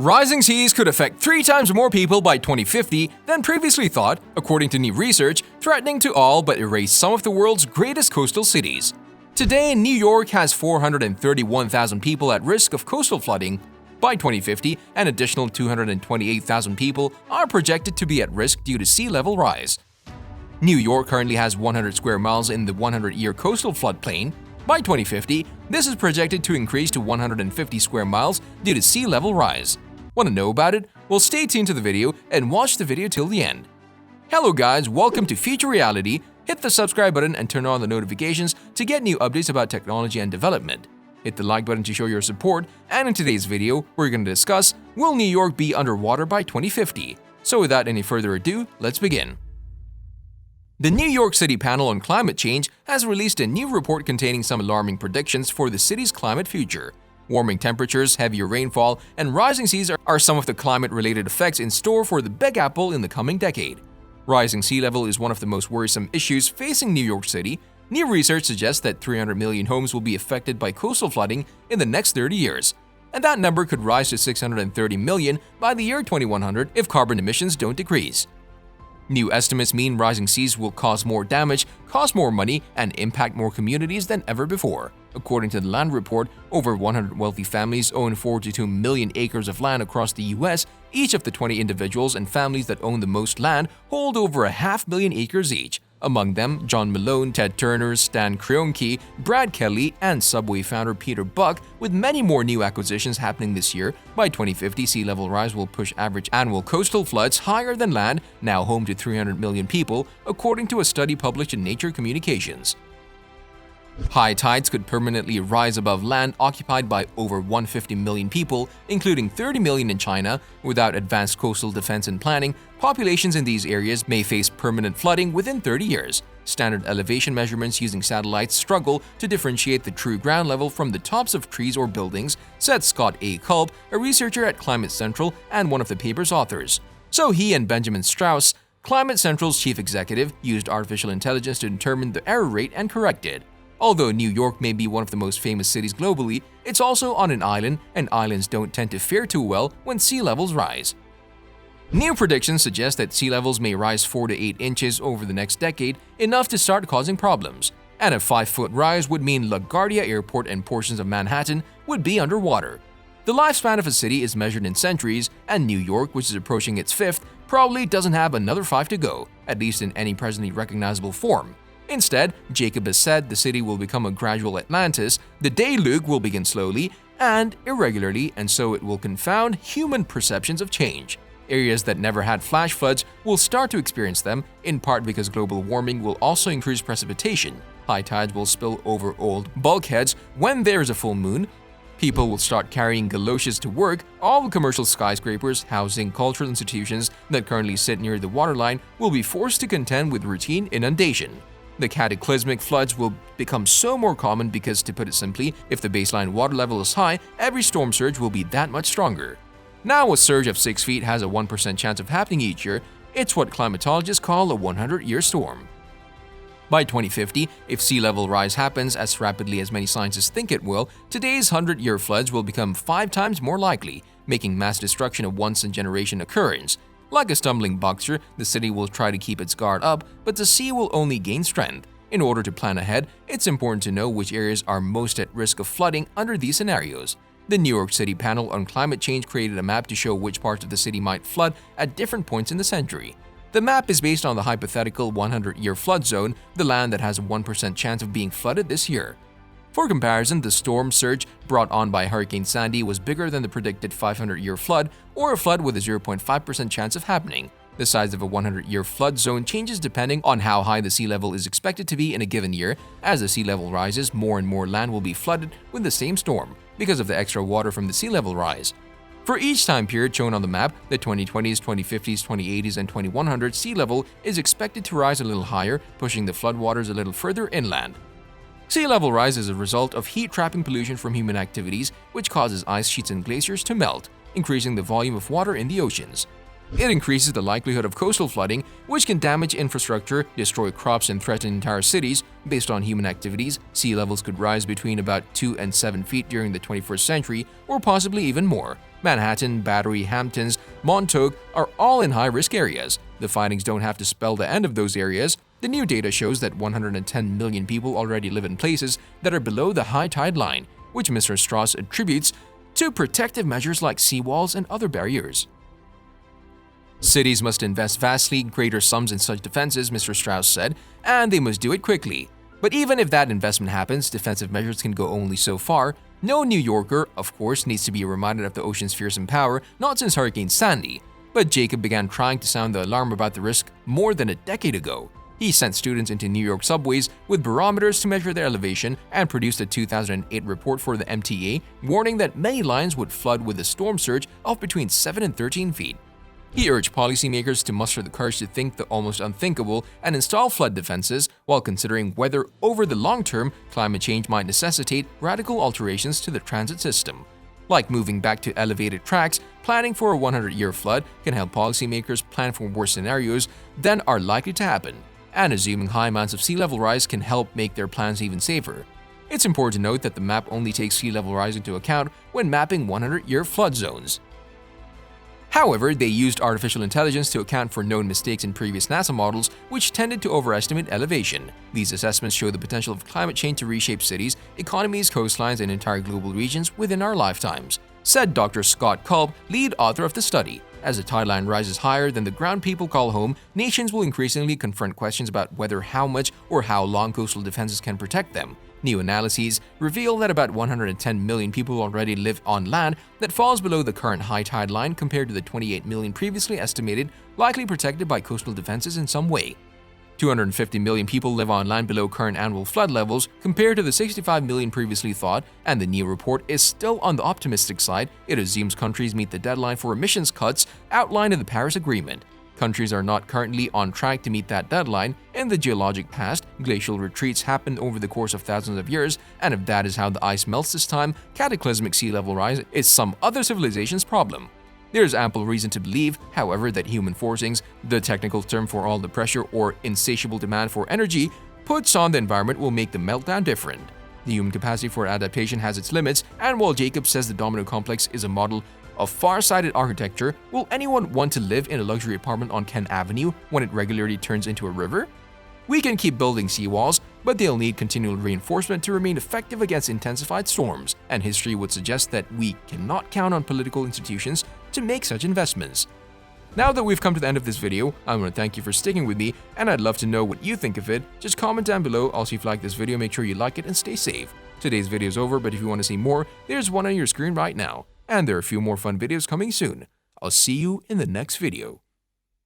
Rising seas could affect 3 times more people by 2050 than previously thought, according to new research, threatening to all but erase some of the world's greatest coastal cities. Today, New York has 431,000 people at risk of coastal flooding. By 2050, an additional 228,000 people are projected to be at risk due to sea level rise. New York currently has 100 square miles in the 100-year coastal floodplain. By 2050, this is projected to increase to 150 square miles due to sea level rise. Want to know about it? Well, stay tuned to the video and watch the video till the end. Hello guys, welcome to Futureality. Hit the subscribe button and turn on the notifications to get new updates about technology and development. Hit the like button to show your support, and in today's video, we're going to discuss, will New York be underwater by 2050? So without any further ado, let's begin. The New York City Panel on Climate Change has released a new report containing some alarming predictions for the city's climate future. Warming temperatures, heavier rainfall, and rising seas are some of the climate-related effects in store for the Big Apple in the coming decade. Rising sea level is one of the most worrisome issues facing New York City. New research suggests that 300 million homes will be affected by coastal flooding in the next 30 years, and that number could rise to 630 million by the year 2100 if carbon emissions don't decrease. New estimates mean rising seas will cause more damage, cost more money, and impact more communities than ever before. According to the land report, over 100 wealthy families own 42 million acres of land across the U.S. Each of the 20 individuals and families that own the most land hold over 500,000 acres each. Among them, John Malone, Ted Turner, Stan Kroenke, Brad Kelly, and Subway founder Peter Buck, with many more new acquisitions happening this year. By 2050, sea level rise will push average annual coastal floods higher than land, now home to 300 million people, according to a study published in Nature Communications. High tides could permanently rise above land occupied by over 150 million people, including 30 million in China. Without advanced coastal defense and planning, populations in these areas may face permanent flooding within 30 years. Standard elevation measurements using satellites struggle to differentiate the true ground level from the tops of trees or buildings, said Scott A. Culp, a researcher at Climate Central and one of the paper's authors. So he and Benjamin Strauss, Climate Central's chief executive, used artificial intelligence to determine the error rate and correct it. Although New York may be one of the most famous cities globally, it's also on an island, and islands don't tend to fare too well when sea levels rise. New predictions suggest that sea levels may rise 4 to 8 inches over the next decade, enough to start causing problems. And a 5-foot rise would mean LaGuardia Airport and portions of Manhattan would be underwater. The lifespan of a city is measured in centuries, and New York, which is approaching its 5th, probably doesn't have another 5 to go, at least in any presently recognizable form. Instead, Jacob has said the city will become a gradual Atlantis, the deluge will begin slowly and irregularly, and so it will confound human perceptions of change. Areas that never had flash floods will start to experience them, in part because global warming will also increase precipitation. High tides will spill over old bulkheads when there is a full moon. People will start carrying galoshes to work. All the commercial skyscrapers, housing, cultural institutions that currently sit near the waterline will be forced to contend with routine inundation. The cataclysmic floods will become so more common because, to put it simply, if the baseline water level is high, every storm surge will be that much stronger. Now, a surge of 6 feet has a 1% chance of happening each year. It's what climatologists call a 100-year storm. By 2050, if sea level rise happens as rapidly as many scientists think it will, today's 100-year floods will become 5 times more likely, making mass destruction a once-in-a-generation occurrence. Like a stumbling boxer, the city will try to keep its guard up, but the sea will only gain strength. In order to plan ahead, it's important to know which areas are most at risk of flooding under these scenarios. The New York City Panel on Climate Change created a map to show which parts of the city might flood at different points in the century. The map is based on the hypothetical 100-year flood zone, the land that has a 1% chance of being flooded this year. For comparison, the storm surge brought on by Hurricane Sandy was bigger than the predicted 500-year flood, or a flood with a 0.5% chance of happening. The size of a 100-year flood zone changes depending on how high the sea level is expected to be in a given year. As the sea level rises, more and more land will be flooded with the same storm because of the extra water from the sea level rise. For each time period shown on the map, the 2020s, 2050s, 2080s, and 2100s sea level is expected to rise a little higher, pushing the floodwaters a little further inland. Sea level rise is a result of heat-trapping pollution from human activities, which causes ice sheets and glaciers to melt, increasing the volume of water in the oceans. It increases the likelihood of coastal flooding, which can damage infrastructure, destroy crops, and threaten entire cities. Based on human activities, sea levels could rise between about 2 and 7 feet during the 21st century, or possibly even more. Manhattan, Battery, Hamptons, Montauk are all in high-risk areas. The findings don't have to spell the end of those areas. The new data shows that 110 million people already live in places that are below the high tide line, which Mr. Strauss attributes to protective measures like seawalls and other barriers. Cities must invest vastly greater sums in such defenses, Mr. Strauss said, and they must do it quickly. But even if that investment happens, defensive measures can go only so far. No New Yorker, of course, needs to be reminded of the ocean's fearsome power, not since Hurricane Sandy. But Jacob began trying to sound the alarm about the risk more than a decade ago. He sent students into New York subways with barometers to measure their elevation and produced a 2008 report for the MTA, warning that many lines would flood with a storm surge of between 7 and 13 feet. He urged policymakers to muster the courage to think the almost unthinkable and install flood defenses while considering whether, over the long term, climate change might necessitate radical alterations to the transit system. Like moving back to elevated tracks, planning for a 100-year flood can help policymakers plan for worse scenarios than are likely to happen, and assuming high amounts of sea level rise can help make their plans even safer. It's important to note that the map only takes sea level rise into account when mapping 100-year flood zones. However, they used artificial intelligence to account for known mistakes in previous NASA models, which tended to overestimate elevation. These assessments show the potential of climate change to reshape cities, economies, coastlines, and entire global regions within our lifetimes, said Dr. Scott Culp, lead author of the study. As the tide line rises higher than the ground people call home, nations will increasingly confront questions about whether, how much, or how long coastal defenses can protect them. New analyses reveal that about 110 million people already live on land that falls below the current high tide line compared to the 28 million previously estimated, likely protected by coastal defenses in some way. 250 million people live on land below current annual flood levels compared to the 65 million previously thought, and the new report is still on the optimistic side. It assumes countries meet the deadline for emissions cuts outlined in the Paris Agreement. Countries are not currently on track to meet that deadline. In the geologic past, glacial retreats happened over the course of thousands of years, and if that is how the ice melts this time, cataclysmic sea level rise is some other civilization's problem. There is ample reason to believe, however, that human forcings, the technical term for all the pressure or insatiable demand for energy, puts on the environment will make the meltdown different. The human capacity for adaptation has its limits, and while Jacob says the domino complex is a model of far-sighted architecture, will anyone want to live in a luxury apartment on Kent Avenue when it regularly turns into a river? We can keep building seawalls, but they'll need continual reinforcement to remain effective against intensified storms, and history would suggest that we cannot count on political institutions to make such investments. Now that we've come to the end of this video, I want to thank you for sticking with me, and I'd love to know what you think of it. Just comment down below. Also, if you like this video, make sure you like it and stay safe. Today's video is over, but if you want to see more, there's one on your screen right now. And there are a few more fun videos coming soon. I'll see you in the next video.